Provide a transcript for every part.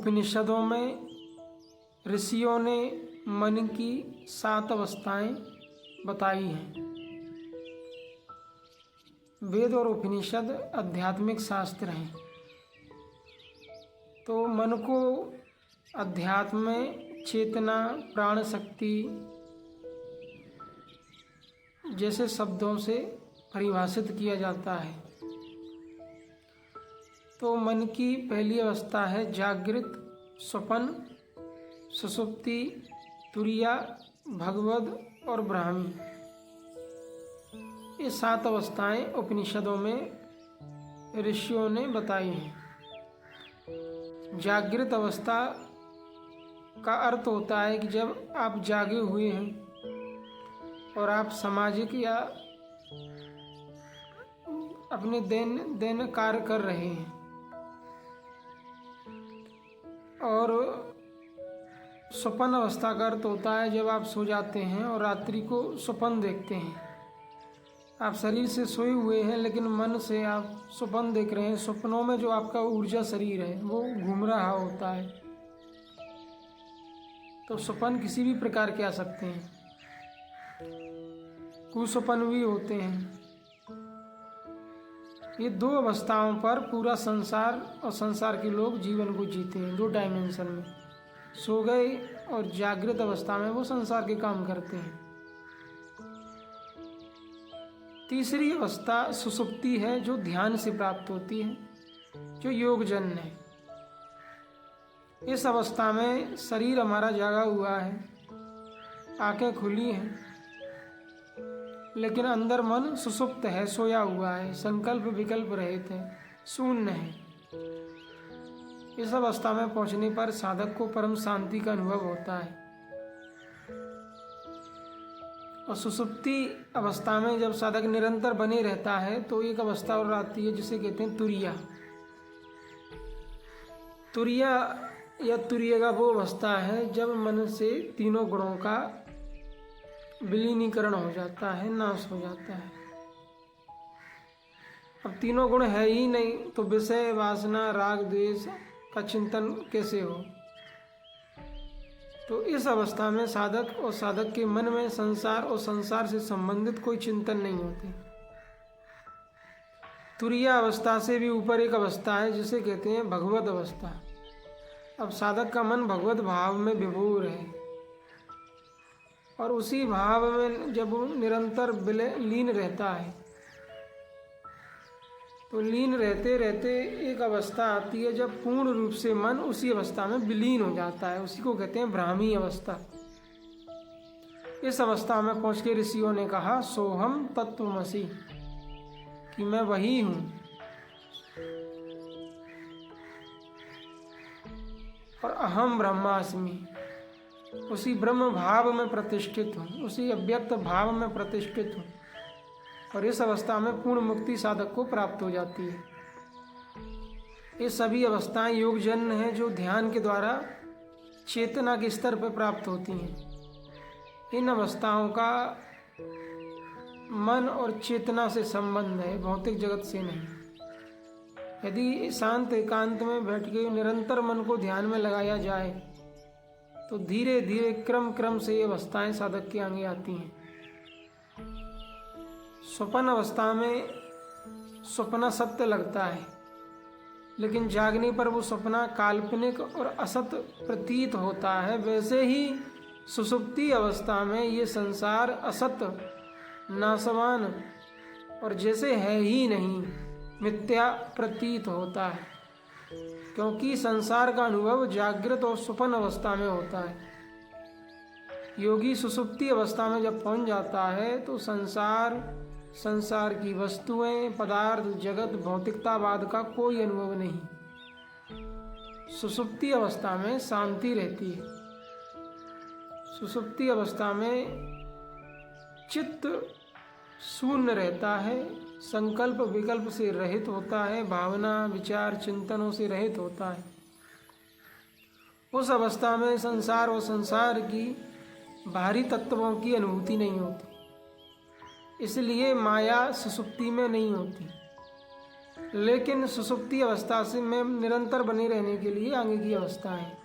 उपनिषदों में ऋषियों ने मन की 7 अवस्थाएं बताई हैं। वेद और उपनिषद आध्यात्मिक शास्त्र हैं, तो मन को अध्यात्म में चेतना, प्राण शक्ति जैसे शब्दों से परिभाषित किया जाता है। तो मन की पहली अवस्था है जागृत, स्वप्न, सुषुप्ति, तुरीया, भगवद और ब्राह्मी। ये 7 अवस्थाएं उपनिषदों में ऋषियों ने बताई हैं। जागृत अवस्था का अर्थ होता है कि जब आप जागे हुए हैं और आप सामाजिक या अपने दैन कार्य कर रहे हैं, और स्वप्न अवस्था का अर्थ होता है जब आप सो जाते हैं और रात्रि को स्वप्न देखते हैं। आप शरीर से सोए हुए हैं लेकिन मन से आप स्वप्न देख रहे हैं। स्वप्नों में जो आपका ऊर्जा शरीर है वो घूम रहा होता है। तो स्वप्न किसी भी प्रकार के आ सकते हैं, कुस्वप्न भी होते हैं। ये 2 अवस्थाओं पर पूरा संसार और संसार के लोग जीवन को जीते हैं, 2 डायमेंशन में। सो गए और जागृत अवस्था में वो संसार के काम करते हैं। तीसरी अवस्था सुषुप्ति है, जो ध्यान से प्राप्त होती है, जो योगजन्य है। इस अवस्था में शरीर हमारा जागा हुआ है, आंखें खुली हैं, लेकिन अंदर मन सुषुप्त है, सोया हुआ है, संकल्प विकल्प रहित है, शून्य है। इस अवस्था में पहुंचने पर साधक को परम शांति का अनुभव होता है। और सुषुप्ति अवस्था में जब साधक निरंतर बने रहता है तो एक अवस्था और आती है जिसे कहते हैं तुरीया। तुरीया या तुरीय का वो अवस्था है जब मन से तीनों गुणों का विलीनीकरण हो जाता है, नाश हो जाता है। अब तीनों गुण है ही नहीं तो विषय, वासना, राग, द्वेष का चिंतन कैसे हो। तो इस अवस्था में साधक और साधक के मन में संसार और संसार से संबंधित कोई चिंतन नहीं होते। तुरीया अवस्था से भी ऊपर एक अवस्था है जिसे कहते हैं भगवत अवस्था। अब साधक का मन भगवत भाव में विभोर है और उसी भाव में जब वो निरंतर लीन रहता है तो लीन रहते रहते एक अवस्था आती है जब पूर्ण रूप से मन उसी अवस्था में विलीन हो जाता है। उसी को कहते हैं ब्राह्मी अवस्था। इस अवस्था में पहुंच के ऋषियों ने कहा सोहम तत्वमसि, कि मैं वही हूँ। और अहम ब्रह्मास्मि, उसी ब्रह्म भाव में प्रतिष्ठित हूँ, उसी अव्यक्त भाव में प्रतिष्ठित हूँ। और इस अवस्था में पूर्ण मुक्ति साधक को प्राप्त हो जाती है। ये सभी अवस्थाएं योगजन्य हैं जो ध्यान के द्वारा चेतना के स्तर पर प्राप्त होती हैं। इन अवस्थाओं का मन और चेतना से संबंध है, भौतिक जगत से नहीं। यदि शांत एकांत में बैठ के निरंतर मन को ध्यान में लगाया जाए तो धीरे धीरे क्रम से ये अवस्थाएं साधक के आगे आती हैं। स्वप्न अवस्था में सपना सत्य लगता है, लेकिन जागने पर वो सपना काल्पनिक और असत प्रतीत होता है। वैसे ही सुषुप्ति अवस्था में ये संसार असत, नाशवान और जैसे है ही नहीं, मिथ्या प्रतीत होता है, क्योंकि संसार का अनुभव जागृत और स्वप्न अवस्था में होता है। योगी सुषुप्ति अवस्था में जब पहुंच जाता है तो संसार की वस्तुएं, पदार्थ, जगत, भौतिकतावाद का कोई अनुभव नहीं। सुषुप्ति अवस्था में शांति रहती है। सुषुप्ति अवस्था में चित्त शून्य रहता है, संकल्प विकल्प से रहित होता है, भावना, विचार, चिंतनों से रहित होता है। उस अवस्था में संसार और संसार की बाहरी तत्वों की अनुभूति नहीं होती, इसलिए माया सुषुप्ति में नहीं होती। लेकिन सुषुप्ति अवस्था से में निरंतर बने रहने के लिए आगे की अवस्था है।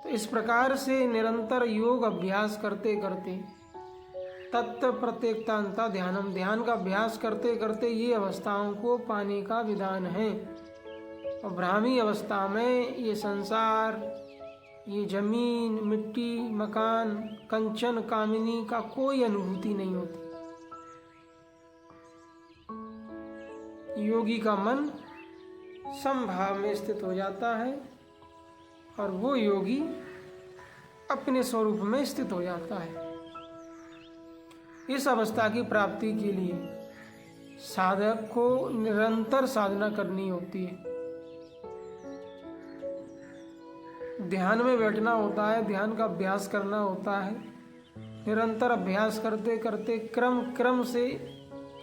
तो इस प्रकार से निरंतर योग अभ्यास करते करते तत्व प्रत्येकता ध्यानम, ध्यान का अभ्यास करते करते ये अवस्थाओं को पाने का विधान है। और ब्राह्मी अवस्था में ये संसार, ये जमीन, मिट्टी, मकान, कंचन, कामिनी का कोई अनुभूति नहीं होती। योगी का मन समभाव में स्थित हो जाता है और वो योगी अपने स्वरूप में स्थित हो जाता है। इस अवस्था की प्राप्ति के लिए साधक को निरंतर साधना करनी होती है। ध्यान में बैठना होता है, ध्यान का अभ्यास करना होता है। निरंतर अभ्यास करते करते क्रम क्रम से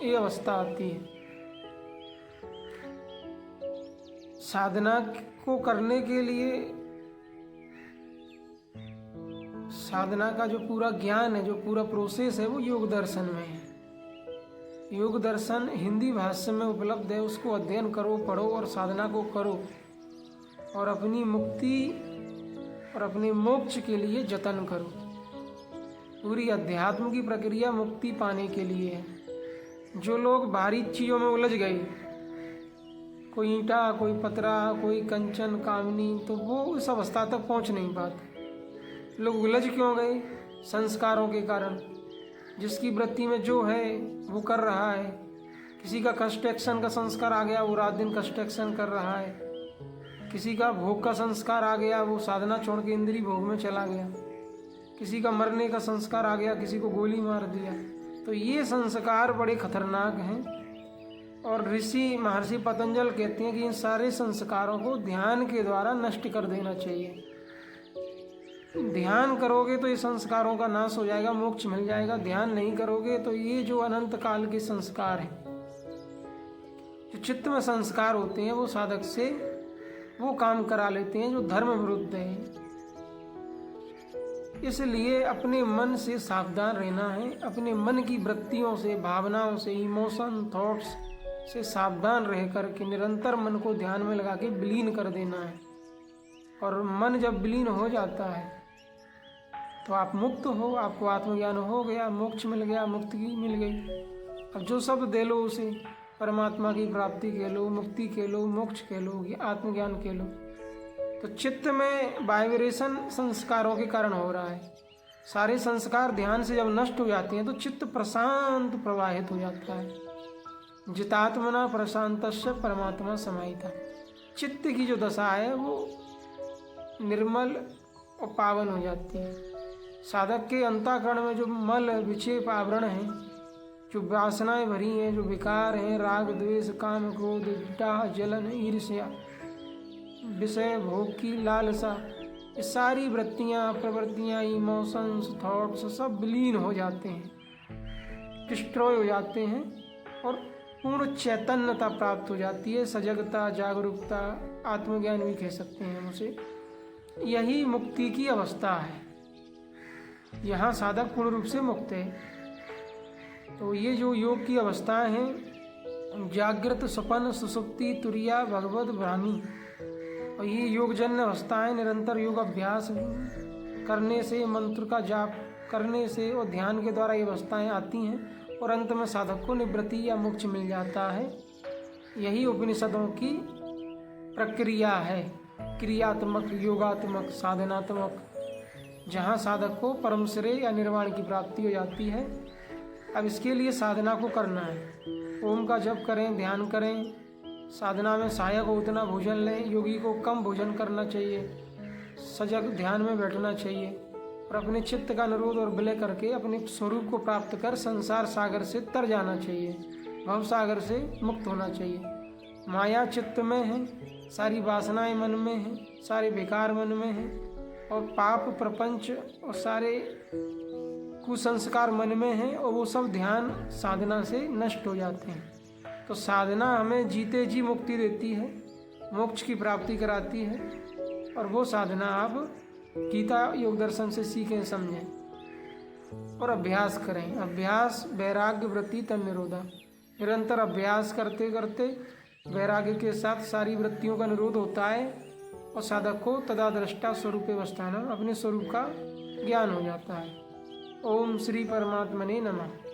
ये अवस्था आती है। साधना को करने के लिए साधना का जो पूरा ज्ञान है, जो पूरा प्रोसेस है, वो योग दर्शन में है। योग दर्शन हिंदी भाषा में उपलब्ध है, उसको अध्ययन करो, पढ़ो और साधना को करो और अपनी मुक्ति और अपने मोक्ष के लिए जतन करो। पूरी अध्यात्म की प्रक्रिया मुक्ति पाने के लिए है। जो लोग बाहरी चीज़ों में उलझ गए, कोई ईंटा, कोई पतरा, कोई कंचन, कामनी, तो वो इस अवस्था तक पहुंच नहीं पाते। लोग उलझ क्यों गए? संस्कारों के कारण। जिसकी वृत्ति में जो है वो कर रहा है। किसी का कंस्ट्रक्शन का संस्कार आ गया, वो रात दिन कंस्ट्रक्शन कर रहा है। किसी का भोग का संस्कार आ गया, वो साधना छोड़ के इंद्रिय भोग में चला गया। किसी का मरने का संस्कार आ गया, किसी को गोली मार दिया। तो ये संस्कार बड़े खतरनाक हैं और ऋषि महर्षि पतंजल कहते हैं कि इन सारे संस्कारों को ध्यान के द्वारा नष्ट कर देना चाहिए। ध्यान करोगे तो ये संस्कारों का नाश हो जाएगा, मोक्ष मिल जाएगा। ध्यान नहीं करोगे तो ये जो अनंत काल के संस्कार हैं, जो चित्त में संस्कार होते हैं, वो साधक से वो काम करा लेते हैं जो धर्म विरुद्ध है। इसलिए अपने मन से सावधान रहना है। अपने मन की वृत्तियों से, भावनाओं से, इमोशन, थॉट्स से सावधान रह करके निरंतर मन को ध्यान में लगा के विलीन कर देना है। और मन जब विलीन हो जाता है तो आप मुक्त हो, आपको आत्मज्ञान हो गया, मोक्ष मिल गया, मुक्ति मिल गई। अब जो शब्द दे लो उसे, परमात्मा की प्राप्ति कह लो, मुक्ति कह लो, मोक्ष कह लो, आत्मज्ञान कह लो। तो चित्त में वाइब्रेशन संस्कारों के कारण हो रहा है। सारे संस्कार ध्यान से जब नष्ट हो जाते हैं तो चित्त प्रशांत प्रवाहित हो जाता है। जितात्मना प्रशांतस्य परमात्मा समाहिता। चित्त की जो दशा है वो निर्मल और पावन हो जाती है। साधक के अंतःकरण में जो मल विक्षेप आवरण हैं, जो वासनाएं भरी हैं, जो विकार हैं, राग, द्वेष, काम, क्रोध, डाह, जलन, ईर्ष्या, विषय भोग की लालसा, ये सारी वृत्तियाँ, प्रवृत्तियाँ, इमोशंस, थॉट्स सब विलीन हो जाते हैं, डिस्ट्रॉय हो जाते हैं और पूर्ण चैतन्यता प्राप्त हो जाती है। सजगता, जागरूकता, आत्मज्ञान भी कह सकते हैं हम उसे। यही मुक्ति की अवस्था है। यहाँ साधक पूर्ण रूप से मुक्त है। तो ये जो योग की अवस्थाएं हैं, जागृत, स्वप्न, सुषुप्ति, तुरिया, भगवत, ब्राह्मी, और ये योगजन्य अवस्थाएं निरंतर योग अभ्यास करने से, मंत्र का जाप करने से और ध्यान के द्वारा ये अवस्थाएं आती हैं और अंत में साधक को निवृत्ति या मोक्ष मिल जाता है। यही उपनिषदों की प्रक्रिया है, क्रियात्मक, योगात्मक, साधनात्मक, जहाँ साधक को परम श्रेय या निर्वाण की प्राप्ति हो जाती है। अब इसके लिए साधना को करना है। ओम का जप करें, ध्यान करें, साधना में सहायक हो उतना भोजन लें। योगी को कम भोजन करना चाहिए, सजग ध्यान में बैठना चाहिए और अपने चित्त का निरोध और विलय करके अपने स्वरूप को प्राप्त कर संसार सागर से तर जाना चाहिए, भव सागर से मुक्त होना चाहिए। माया चित्त में है, सारी वासनाएं मन में हैं, सारे विकार मन में हैं और पाप, प्रपंच और सारे कुसंस्कार मन में हैं और वो सब ध्यान साधना से नष्ट हो जाते हैं। तो साधना हमें जीते जी मुक्ति देती है, मोक्ष की प्राप्ति कराती है और वो साधना आप गीता योग दर्शन से सीखें, समझें और अभ्यास करें। अभ्यास वैराग्य वृत्ति तन निरोधा। निरंतर अभ्यास करते करते वैराग्य के साथ सारी वृत्तियों का निरोध होता है और साधक को तदा दृष्टा स्वरूपे अवस्थानम, अपने स्वरूप का ज्ञान हो जाता है। ओम श्री परमात्मने नमः।